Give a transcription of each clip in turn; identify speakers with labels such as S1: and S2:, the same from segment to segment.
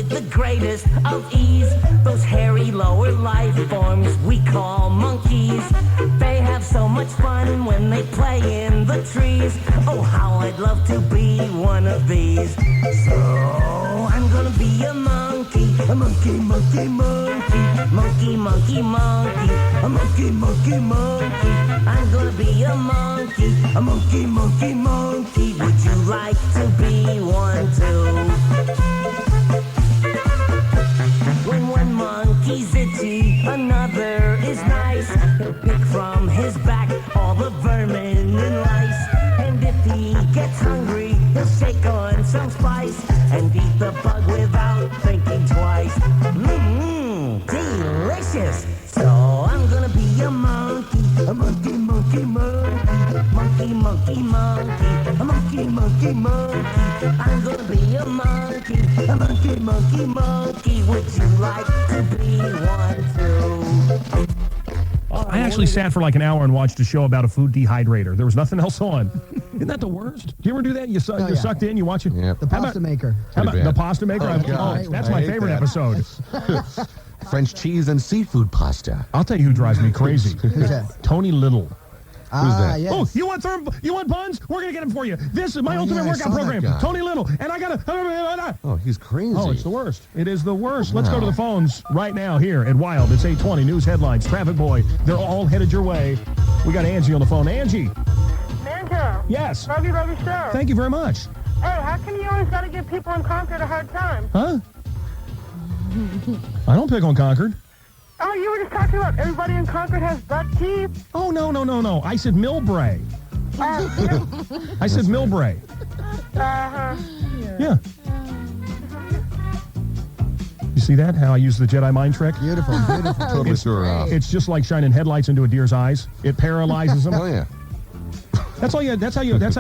S1: with the greatest of ease. Those hairy lower life forms we call monkeys. They have so much fun when they play in the trees. Oh, how I'd love to be one of these. So I'm gonna be a monkey. A monkey, monkey, monkey. Monkey, monkey, monkey. A monkey, monkey, monkey. I'm gonna be a monkey. A monkey, monkey, monkey. Would you like to be one too? When one monkey's itchy, another is nice. He'll pick from his back all the vermin and lice. And if he gets hungry, he'll shake on some spice and eat the bug without thinking twice. Delicious! So I'm gonna be a monkey. A monkey, monkey, monkey. Monkey, monkey, monkey. A monkey, monkey, monkey. I'm gonna be a monkey. A monkey, monkey, monkey. Would you like to be one too?
S2: I actually sat for like an hour and watched a show about a food dehydrator. There was nothing else on. Isn't that the worst? Do you ever do that? You're sucked in, you watch it?
S3: Yep.
S4: The pasta maker.
S2: How about the pasta maker?
S3: God.
S2: That's
S3: I
S2: my
S3: hate
S2: favorite
S3: that.
S2: episode.
S3: French cheese and seafood pasta.
S2: I'll tell you who drives me crazy.
S4: Who's that?
S2: Tony Little.
S3: that?
S4: Yes.
S2: Oh, you want buns? We're going to get them for you. This is my ultimate
S3: yeah, I
S2: workout
S3: saw that
S2: program.
S3: guy.
S2: Tony Little. And I got to...
S3: Oh, he's crazy.
S2: Oh, it's the worst. It is the worst. Let's go to the phones right now here at Wild. It's 8:20. News headlines. Traffic boy. They're all headed your way. We got Angie on the phone. Angie.
S5: Mancow.
S2: Yes.
S5: Love your show.
S2: Thank you very much.
S5: Hey, how come you always got to give people in Concord a hard time?
S2: Huh? I don't pick on Concord.
S5: Oh, you were just talking about everybody in Concord has butt teeth.
S2: Oh, no. I said Millbrae. I said Millbrae.
S5: Uh-huh.
S2: Yeah. You see that? How I use the Jedi mind trick?
S4: Beautiful, beautiful.
S3: Totally threw her off.
S2: It's just like shining headlights into a deer's eyes. It paralyzes them.
S3: Oh, yeah.
S2: That's how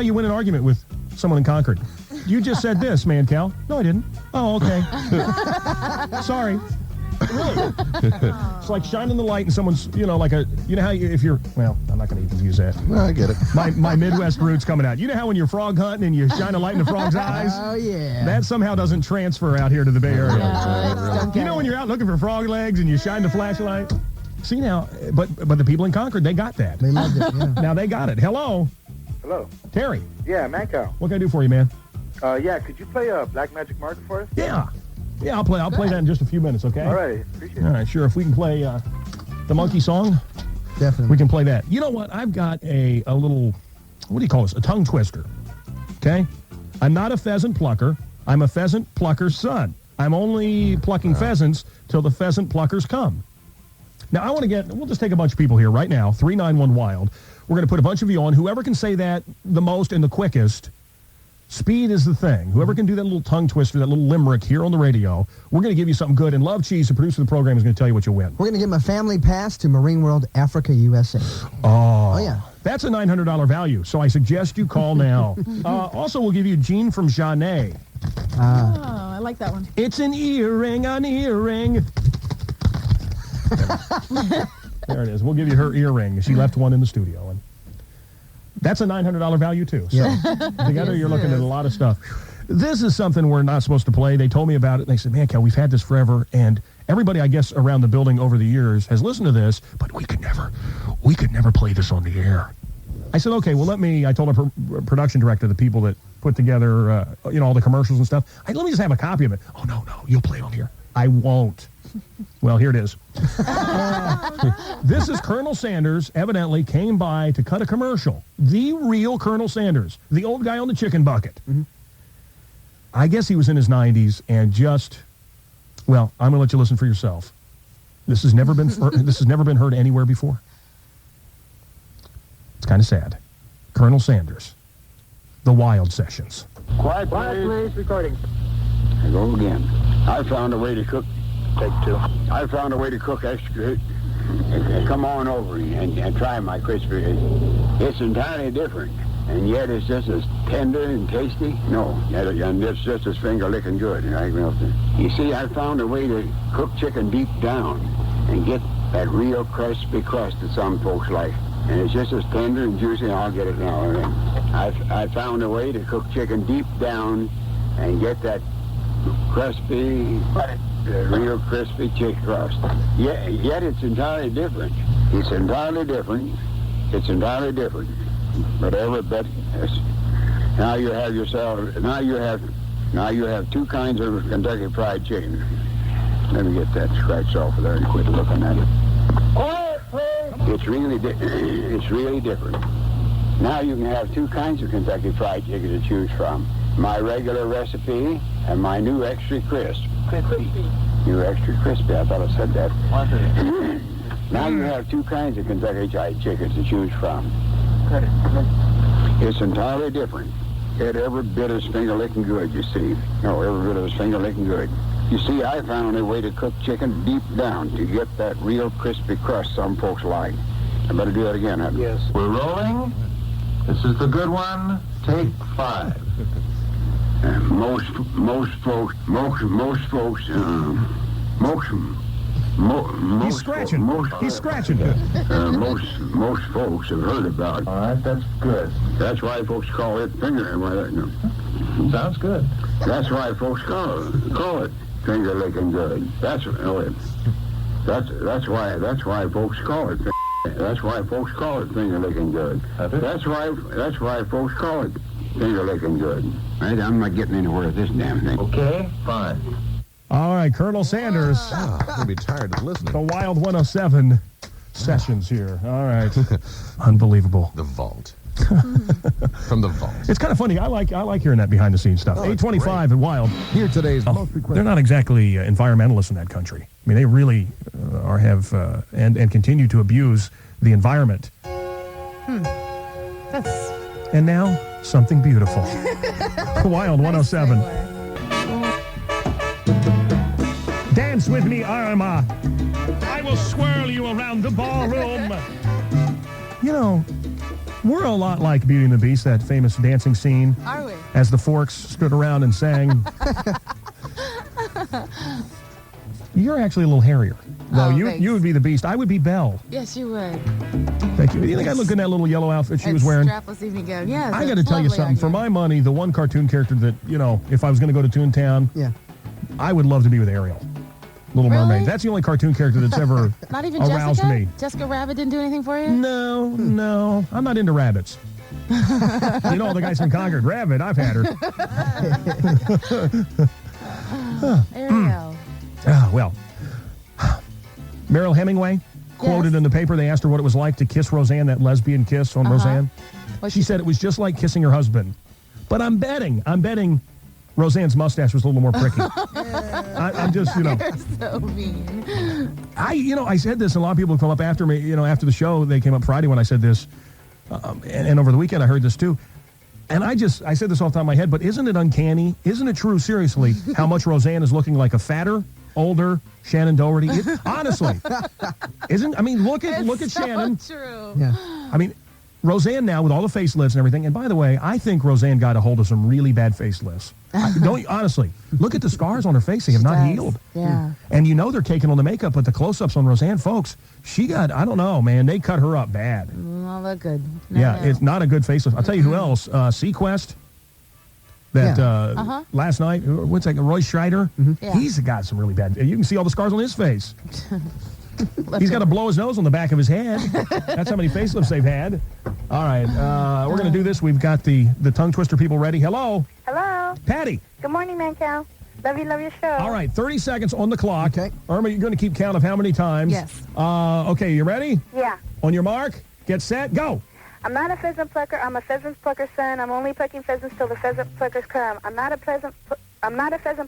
S2: you win an argument with someone in Concord. You just said this, Mancow. No, I didn't. Oh, okay. Sorry. Really? It's like shining the light in someone's, how if you're, well, I'm not going to even use that.
S3: No, I get it.
S2: My Midwest roots coming out. You know how when you're frog hunting and you shine a light in the frog's eyes?
S4: Oh, yeah.
S2: That somehow doesn't transfer out here to the Bay Area.
S4: Don't
S2: You
S4: get
S2: know
S4: it.
S2: when you're out looking for frog legs and you shine the flashlight? See now, but the people in Concord, they got that.
S4: They loved it, yeah.
S2: Now they got it. Hello,
S6: Hello.
S2: Terry.
S6: Yeah, Mancow.
S2: What can I do for you, man?
S6: Yeah, could you play Black Magic Market for us?
S2: Yeah, I'll play that in just a few minutes, okay?
S6: All right, appreciate
S2: All
S6: it.
S2: right, sure. If we can play the monkey song,
S4: Definitely.
S2: we can play that. You know what? I've got a little, what do you call this? A tongue twister, okay? I'm not a pheasant plucker. I'm a pheasant plucker's son. I'm only plucking pheasants till the pheasant pluckers come. Now, we'll just take a bunch of people here right now, 391-WILD. We're going to put a bunch of you on. Whoever can say that the most and the quickest, speed is the thing. Whoever can do that little tongue twister, that little limerick here on the radio, we're going to give you something good. And Love Cheese, the producer of the program, is going to tell you what you'll win.
S4: We're going to give him a family pass to Marine World Africa, USA.
S2: Oh,
S4: yeah.
S2: That's a $900 value, so I suggest you call now. Also, we'll give you Jean from Jeannet.
S7: Oh, I like that one.
S2: It's an earring. There it is. We'll give you her earring. She left one in the studio. And that's a $900 value, too. So together you're looking at a lot of stuff. This is something we're not supposed to play. They told me about it, and they said, man, Cal, we've had this forever, and everybody, I guess, around the building over the years has listened to this, but we could never play this on the air. I said, okay, well, I told our production director, the people that put together, all the commercials and stuff, let me just have a copy of it. Oh, no, you'll play it on here. I won't. Well, here it is. This is Colonel Sanders, evidently came by to cut a commercial. The real Colonel Sanders, the old guy on the chicken bucket. Mm-hmm. I guess he was in his 90s and I'm going to let you listen for yourself. This has never been heard anywhere before. It's kind of sad. Colonel Sanders, the Wild Sessions.
S8: Quiet, please. Recording. I go again. I found a way to cook. Take two. I found a way to cook extra. Come on over and try my crispy. It's entirely different, and yet it's just as tender and tasty. No, and it's just as finger-licking good. You see, I found a way to cook chicken deep down and get that real crispy crust that some folks like. And it's just as tender and juicy. I'll get it now. I found a way to cook chicken deep down and get that crispy, real crispy chicken crust. Yet it's entirely different. It's entirely different. It's entirely different. But every bit, now you have yourself, now you have two kinds of Kentucky Fried Chicken. Let me get that scratched off of there and quit looking at it. It's really different. Now you can have two kinds of Kentucky Fried Chicken to choose from. My regular recipe and my new extra crisp.
S5: Crispy.
S8: New extra crispy. I thought I said that. Now you have two kinds of Kentucky Fried Chicken to choose from. It's entirely different. Every bit is finger-licking good, you see. No, every bit is finger-licking good. You see, I found a way to cook chicken deep down to get that real crispy crust some folks like. I better do that again, huh?
S6: Yes.
S3: We're rolling. This is the good one. Take 5.
S8: Most folks,
S2: He's scratching. He's scratching.
S8: Most folks have heard about.
S3: All right, that's good.
S8: That's why folks call it finger.
S3: Sounds good.
S8: That's why folks call it finger licking good. That's why folks call it. That's why folks call it finger licking good. That's why folks call it finger licking good. Right? I'm not getting anywhere with this damn thing.
S3: Okay, fine.
S2: All right, Colonel Sanders.
S3: I'm going to be tired of listening.
S2: The Wild 107 sessions here. All right. Unbelievable.
S3: The vault. From the vault.
S2: It's kind of funny. I like hearing that behind the scenes stuff. 825 at Wild.
S3: Here today's most
S2: They're
S3: requested.
S2: not exactly environmentalists in that country. I mean, they really and continue to abuse the environment.
S7: That's
S2: And now, something beautiful. Wild 107. Dance with me, Irma. I will swirl you around the ballroom. You know, we're a lot like Beauty and the Beast, that famous dancing scene.
S7: are we?
S2: As the forks stood around and sang. You're actually a little hairier. Though
S7: Thanks.
S2: you would be the Beast. I would be Belle.
S7: Yes, you would.
S2: Thank you. Do you think I look good in that little yellow outfit she was wearing?
S7: Strapless evening gown. Yeah.
S2: I got to tell you something. For my money, the one cartoon character that, you know, if I was going to go to Toontown,
S4: Yeah.
S2: I would love to be with Ariel. Little
S7: Really?
S2: Mermaid. That's the only cartoon character that's ever
S7: Not even
S2: aroused
S7: Jessica?
S2: me.
S7: Jessica Rabbit didn't do anything for you?
S2: No. I'm not into rabbits. You know, the guys from Concord. Rabbit, I've had her.
S7: Ariel.
S2: Well, Meryl Hemingway quoted in the paper, they asked her what it was like to kiss Roseanne, that lesbian kiss on Roseanne.
S7: What'd
S2: She said it was just like kissing her husband. But I'm betting Roseanne's mustache was a little more pricky. I'm just, you know.
S7: You're so mean.
S2: I said this, and a lot of people have come up after me, after the show. They came up Friday when I said this. And over the weekend I heard this too. And I said this off the top of my head, but isn't it uncanny? Isn't it true, seriously, how much Roseanne is looking like a fatter, older Shannon Doherty? Honestly. Look at Shannon.
S7: True.
S4: Yeah.
S2: I mean, Roseanne now with all the facelifts and everything. And by the way, I think Roseanne got a hold of some really bad facelifts. Honestly, look at the scars on her face. They have not healed.
S7: Yeah.
S2: And they're taking on the makeup, but the close-ups on Roseanne, folks, she got, I don't know, man, they cut her up bad.
S7: Well, look good.
S2: It's not a good facelift. I'll tell you who else. Sequest. That last night, what's that? Roy Schreider.
S7: Yeah.
S2: He's got some really bad. You can see all the scars on his face. He's got to blow his nose on the back of his head. That's how many facelifts they've had. All right, we're going to do this. We've got the tongue twister people ready. Hello,
S5: Hello.
S2: Patty.
S5: Good morning, Mancow. Love your show.
S2: All right, 30 seconds on the clock.
S4: Okay.
S2: Irma, you're going to keep count of how many times.
S7: Yes.
S2: Okay, you ready?
S5: Yeah.
S2: On your mark, get set, go.
S5: I'm not a pheasant plucker. I'm a pheasant plucker's son. I'm only plucking pheasants till the pheasant pluckers come. I'm not a pheasant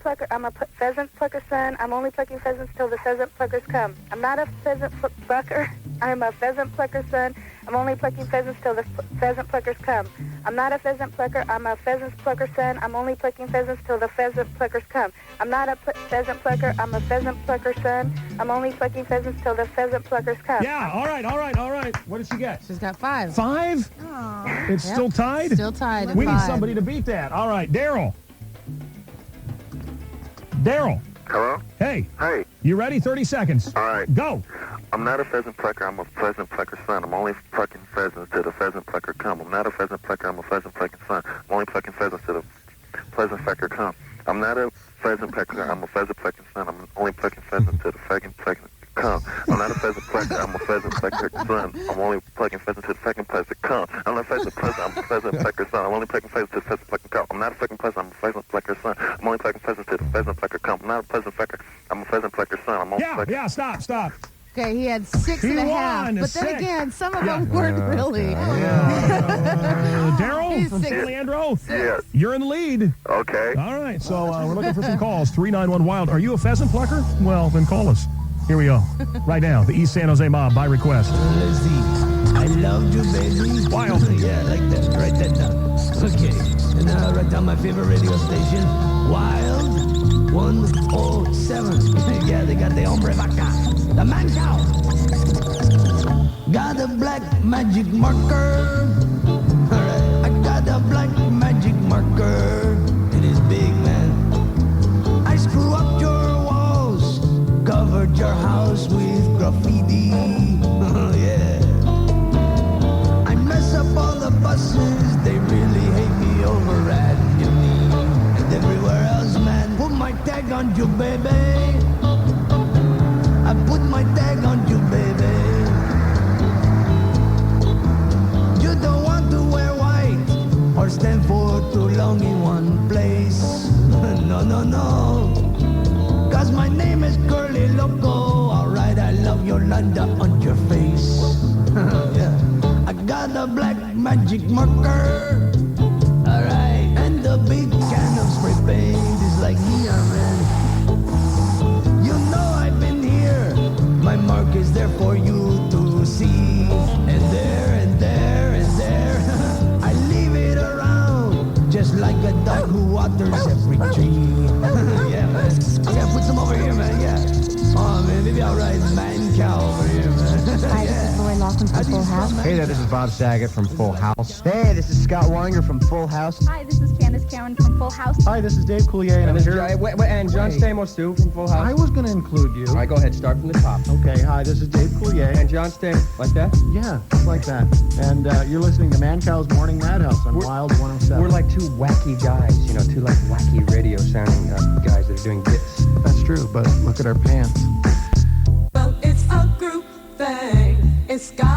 S5: plucker. I'm a pheasant plucker's son. I'm only plucking pheasants till the pheasant pluckers come. I'm not a pheasant plucker. I'm a pheasant plucker's son. I'm only plucking pheasants till the pheasant pluckers come. I'm not a pheasant plucker. I'm a pheasant plucker's son. I'm only plucking pheasants till the pheasant pluckers come. I'm not a pheasant plucker. I'm a pheasant plucker's son. I'm only plucking pheasants till the pheasant pluckers come.
S2: Yeah, all right. What did she get?
S7: She's got 5.
S2: 5? It's
S7: Yep.
S2: still tied?
S7: Still tied. at
S2: We need
S7: 5.
S2: somebody to beat that. All right, Daryl.
S6: Hello?
S2: Hey,
S6: Hey.
S2: you ready? 30 seconds.
S6: All right.
S2: Go.
S6: I'm not a pheasant plucker. I'm a pheasant plucker's son. I'm only plucking pheasants till the pheasant plucker come. I'm not a pheasant plucker. I'm a pheasant plucking son. I'm only plucking pheasants till the pheasant plucker come. I'm not a pheasant pecker. I'm a pheasant pecking son. I'm only pecking pheasants till the pheasant come. I'm not a pheasant pecker. I'm a pheasant pecker son. I'm only pecking pheasants till the pheasant pheasant come. I'm not a pheasant pecker. I'm a pheasant pecker son. I'm only pecking pheasants till the pheasant pecker come. I'm not a pheasant pecker. I'm a pheasant pecker son. I'm only pecking pheasants till the pheasant pecker come. I'm not a pheasant pecker. I'm a pheasant pecker son. I'm only pecking.
S2: Yeah, stop.
S7: Okay, he had 6
S2: He
S7: and a half.
S2: won,
S7: But then
S2: 6.
S7: again, some of them weren't really.
S2: Daryl
S7: He's
S2: from
S7: 6.
S2: San Leandro?
S6: Yes.
S2: You're in the lead.
S6: Okay.
S2: All right, so we're looking for some calls. 391-WILD. Are you a pheasant plucker? Well, then call us. Here we go. Right now, the East San Jose Mob by request.
S9: Let's see. I loved you, baby.
S2: Wild.
S9: Yeah, like that. Write that down. Okay. And now I write down my favorite radio station. Wild 107. Yeah, they got the hombre vaca. The Mancow. Got a black magic marker. Alright. I got a black magic marker. It is big, man. I screw up your walls. Covered your house with graffiti. Yeah. I mess up all the buses. They really hate me over at Uni. And everywhere else, man. Put my tag on you, baby. I put my tag on you, baby. You don't want to wear white or stand for too long in one place. No, no, no. Cause my name is Curly Loco. Alright, I love Yolanda on your face. Yeah. I got a black magic marker. Alright. And the big can of spray paint is like neon, man. You know I've been here. My mark is there for you to see. And there, and there, and there. I leave it around. Just like a dog who waters every tree. Yeah, man. Yeah, put some over here, man. Yeah. Oh, man, maybe I'll write Mancow over here, man.
S10: Hi, this is Lori Lawson from Full House.
S4: Hey there, this is Bob Saget from Full House. Hey, this is Scott Weinger from Full House.
S5: Hi, this is Candace Cameron from Full House.
S4: Hi, this is Dave Coulier, and I'm here.
S11: And John Stamos, too, from Full House.
S4: I was going to include you.
S11: All right, go ahead. Start from the top.
S4: Okay, hi, this is Dave Coulier.
S11: And John Stamos. Like that?
S4: Yeah, just like that. And you're listening to Mancow's Morning Madhouse on Wild 107.
S11: We're like two wacky guys, you know, two like wacky radio sounding guys that are doing bits.
S4: That's true, but look at our pants.
S12: Well, it's a group thing. It's got